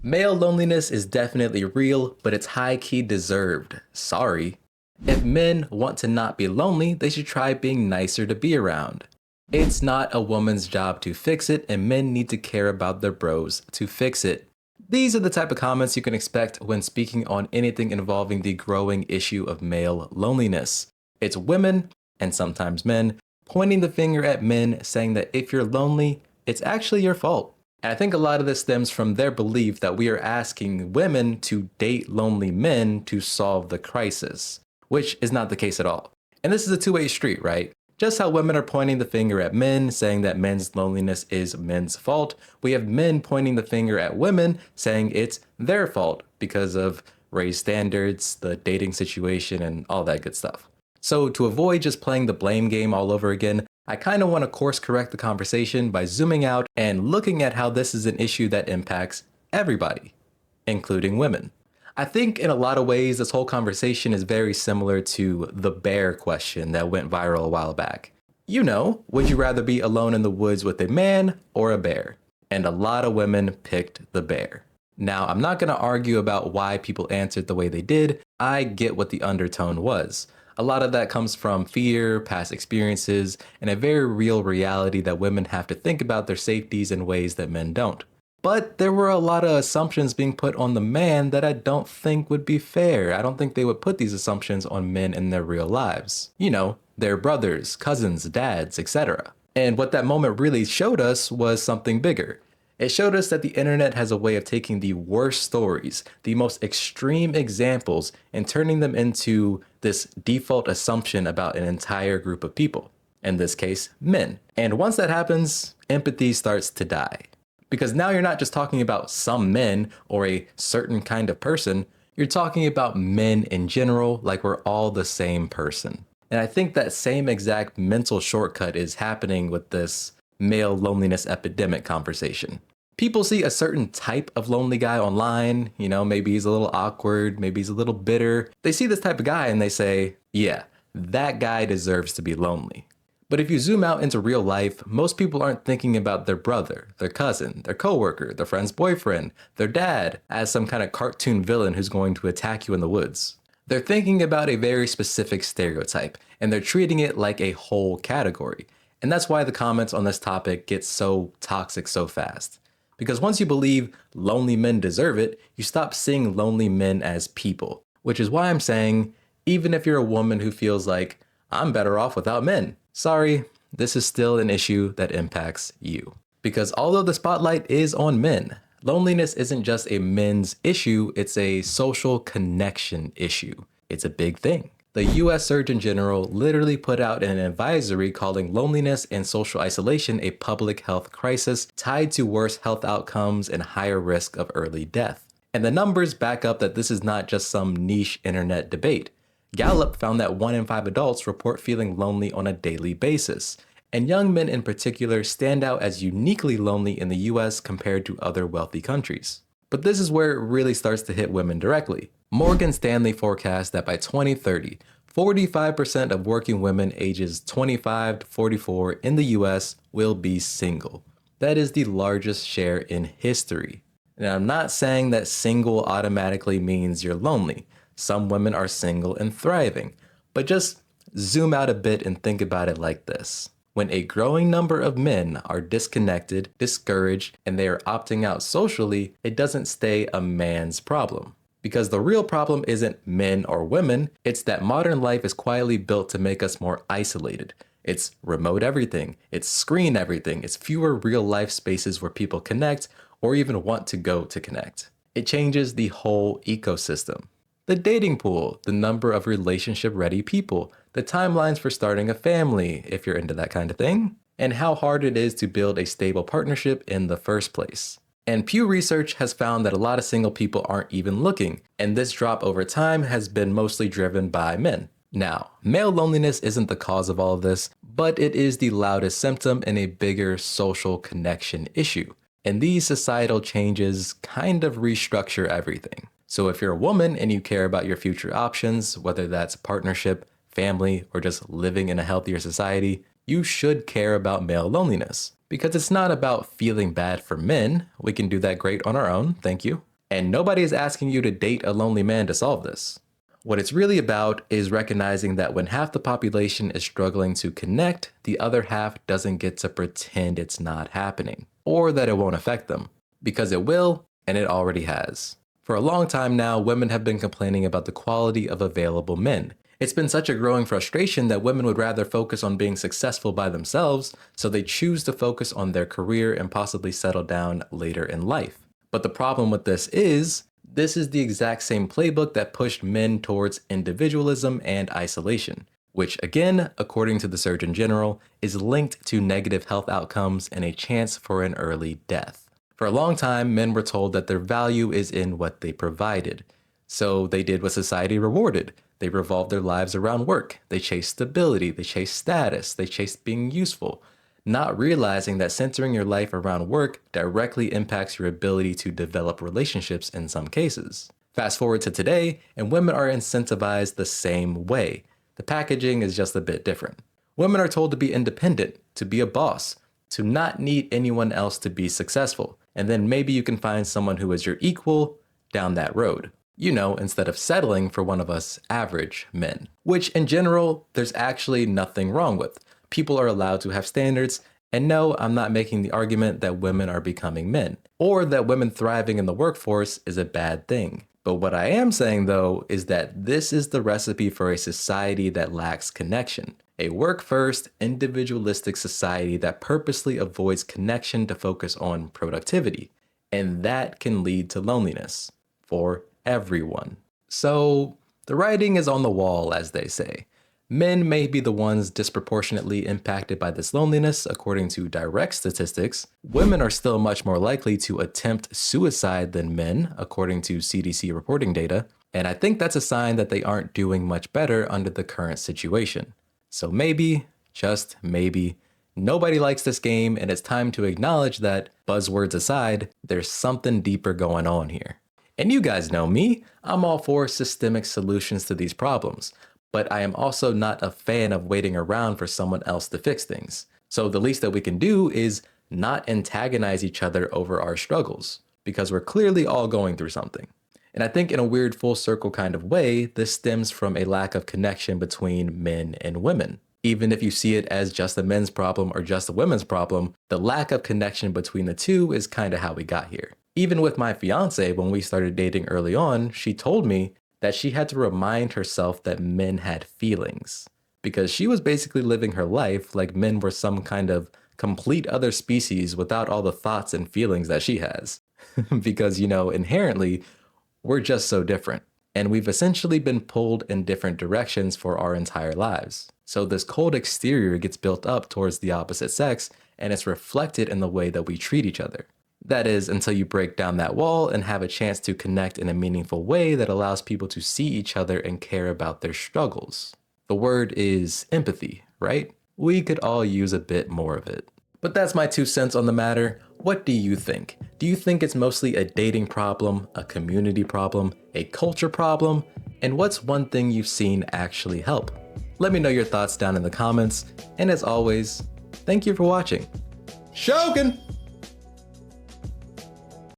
Male loneliness is definitely real, but it's high-key deserved. Sorry. If men want to not be lonely, they should try being nicer to be around. It's not a woman's job to fix it, and men need to care about their bros to fix it. These are the type of comments you can expect when speaking on anything involving the growing issue of male loneliness. It's women, and sometimes men, pointing the finger at men saying that if you're lonely, it's actually your fault. And I think a lot of this stems from their belief that we are asking women to date lonely men to solve the crisis, which is not the case at all. And this is a two-way street, right? Just how women are pointing the finger at men, saying that men's loneliness is men's fault, we have men pointing the finger at women, saying it's their fault because of raised standards, the dating situation, and all that good stuff. So to avoid just playing the blame game all over again, I kind of want to course correct the conversation by zooming out and looking at how this is an issue that impacts everybody, including women. I think in a lot of ways, this whole conversation is very similar to the bear question that went viral a while back. You know, would you rather be alone in the woods with a man or a bear? And a lot of women picked the bear. Now, I'm not going to argue about why people answered the way they did. I get what the undertone was. A lot of that comes from fear, past experiences, and a very real reality that women have to think about their safeties in ways that men don't. But there were a lot of assumptions being put on the man that I don't think would be fair. I don't think they would put these assumptions on men in their real lives. You know, their brothers, cousins, dads, etc. And what that moment really showed us was something bigger. It showed us that the internet has a way of taking the worst stories, the most extreme examples, and turning them into this default assumption about an entire group of people. In this case, men. And once that happens, empathy starts to die. Because now you're not just talking about some men or a certain kind of person, you're talking about men in general, like we're all the same person. And I think that same exact mental shortcut is happening with this male loneliness epidemic conversation. People see a certain type of lonely guy online, you know, maybe he's a little awkward, maybe he's a little bitter. They see this type of guy and they say, yeah, that guy deserves to be lonely. But if you zoom out into real life, most people aren't thinking about their brother, their cousin, their coworker, their friend's boyfriend, their dad as some kind of cartoon villain who's going to attack you in the woods. They're thinking about a very specific stereotype, and they're treating it like a whole category. And that's why the comments on this topic get so toxic so fast. Because once you believe lonely men deserve it, you stop seeing lonely men as people. Which is why I'm saying, even if you're a woman who feels like, I'm better off without men, sorry, this is still an issue that impacts you. Because although the spotlight is on men, loneliness isn't just a men's issue, it's a social connection issue. It's a big thing. The US Surgeon General literally put out an advisory calling loneliness and social isolation a public health crisis tied to worse health outcomes and higher risk of early death. And the numbers back up that this is not just some niche internet debate. Gallup found that 1 in 5 adults report feeling lonely on a daily basis. And young men in particular stand out as uniquely lonely in the US compared to other wealthy countries. But this is where it really starts to hit women directly. Morgan Stanley forecasts that by 2030, 45% of working women ages 25 to 44 in the US will be single. That is the largest share in history. And I'm not saying that single automatically means you're lonely. Some women are single and thriving. But just zoom out a bit and think about it like this. When a growing number of men are disconnected, discouraged, and they are opting out socially, it doesn't stay a man's problem. Because the real problem isn't men or women, it's that modern life is quietly built to make us more isolated. It's remote everything, it's screen everything, it's fewer real life spaces where people connect or even want to go to connect. It changes the whole ecosystem. The dating pool, the number of relationship-ready people, the timelines for starting a family, if you're into that kind of thing, and how hard it is to build a stable partnership in the first place. And Pew Research has found that a lot of single people aren't even looking, and this drop over time has been mostly driven by men. Now, male loneliness isn't the cause of all of this, but it is the loudest symptom in a bigger social connection issue. And these societal changes kind of restructure everything. So if you're a woman and you care about your future options, whether that's partnership, family, or just living in a healthier society, you should care about male loneliness. Because it's not about feeling bad for men, we can do that great on our own, thank you. And nobody is asking you to date a lonely man to solve this. What it's really about is recognizing that when half the population is struggling to connect, the other half doesn't get to pretend it's not happening, or that it won't affect them, because it will, and it already has. For a long time now, women have been complaining about the quality of available men. It's been such a growing frustration that women would rather focus on being successful by themselves, so they choose to focus on their career and possibly settle down later in life. But the problem with this is the exact same playbook that pushed men towards individualism and isolation, which again, according to the Surgeon General, is linked to negative health outcomes and a chance for an early death. For a long time, men were told that their value is in what they provided. So they did what society rewarded. They revolved their lives around work. They chased stability, they chased status, they chased being useful, not realizing that centering your life around work directly impacts your ability to develop relationships in some cases. Fast forward to today, and women are incentivized the same way. The packaging is just a bit different. Women are told to be independent, to be a boss, to not need anyone else to be successful, and then maybe you can find someone who is your equal down that road. You know, instead of settling for one of us average men, which in general, there's actually nothing wrong with. People are allowed to have standards, and no, I'm not making the argument that women are becoming men, or that women thriving in the workforce is a bad thing. But what I am saying though is that this is the recipe for a society that lacks connection. A work-first, individualistic society that purposely avoids connection to focus on productivity, and that can lead to loneliness for everyone. So the writing is on the wall, as they say. Men may be the ones disproportionately impacted by this loneliness, according to direct statistics. Women are still much more likely to attempt suicide than men, according to CDC reporting data. And I think that's a sign that they aren't doing much better under the current situation. So maybe, just maybe, nobody likes this game, and it's time to acknowledge that, buzzwords aside, there's something deeper going on here. And you guys know me, I'm all for systemic solutions to these problems. But I am also not a fan of waiting around for someone else to fix things. So the least that we can do is not antagonize each other over our struggles, because we're clearly all going through something. And I think in a weird full circle kind of way, this stems from a lack of connection between men and women. Even if you see it as just a men's problem or just a women's problem, the lack of connection between the two is kind of how we got here. Even with my fiance, when we started dating early on, she told me that she had to remind herself that men had feelings, because she was basically living her life like men were some kind of complete other species without all the thoughts and feelings that she has. Because, you know, inherently, we're just so different. And we've essentially been pulled in different directions for our entire lives. So this cold exterior gets built up towards the opposite sex, and it's reflected in the way that we treat each other. That is, until you break down that wall and have a chance to connect in a meaningful way that allows people to see each other and care about their struggles. The word is empathy, right? We could all use a bit more of it. But that's my 2 cents on the matter. What do you think? Do you think it's mostly a dating problem, a community problem, a culture problem? And what's one thing you've seen actually help? Let me know your thoughts down in the comments. And as always, thank you for watching. Shogun!